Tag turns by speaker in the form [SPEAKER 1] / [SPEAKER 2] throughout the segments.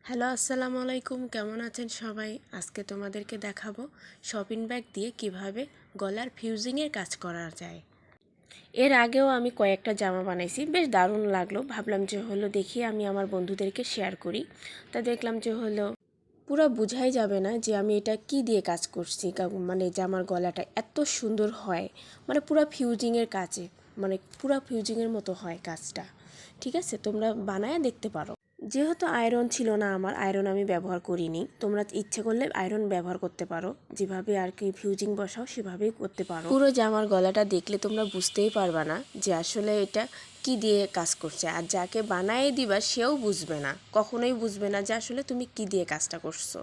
[SPEAKER 1] Hello আসসালামু আলাইকুম, কেমন আছেন সবাই? আজকে তোমাদেরকে দেখাবো শপিং ব্যাগ দিয়ে কিভাবে গলার ফিউজিংয়ের কাজ করা যায়। এর আগেও আমি কয়েকটা জামা বানাইছি, বেশ দারুণ লাগলো। ভাবলাম যে দেখি আমি আমার বন্ধুদেরকে শেয়ার করি। তা দেখলাম যে পুরো বোঝাই যাবে না যে আমি এটা কি দিয়ে কাজ করছি, মানে জামার গলাটা এত সুন্দর হয়, মানে পুরো ফিউজিংয়ের কাজে, মানে পুরো ফিউজিংয়ের মতো হয় কাজটা। ঠিক আছে, তোমরা বানায় দেখতে পারো। যেহেতু আয়রন ছিল না, আমার আয়রন আমি ব্যবহার করিনি। তোমরা ইচ্ছে করলে আয়রন ব্যবহার করতে পারো, যেভাবে আর কি ফিউজিং বসাও সেভাবেই করতে পারো। পুরো জামার গলাটা দেখলে তোমরা বুঝতেই পারবা না যে আসলে এটা কি দিয়ে কাজ করছে, আর যাকে বানায় দিবা সেও বুঝবে না, কখনোই বুঝবে না যে আসলে তুমি কি দিয়ে কাজটা করছো।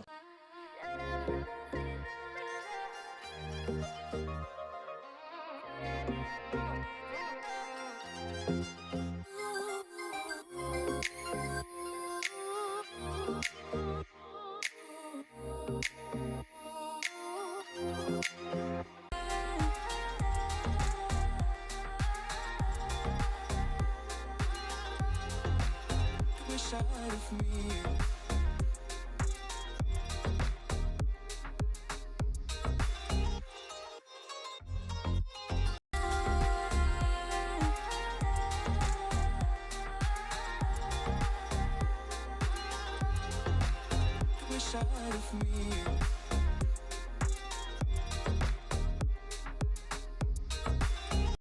[SPEAKER 2] Side of me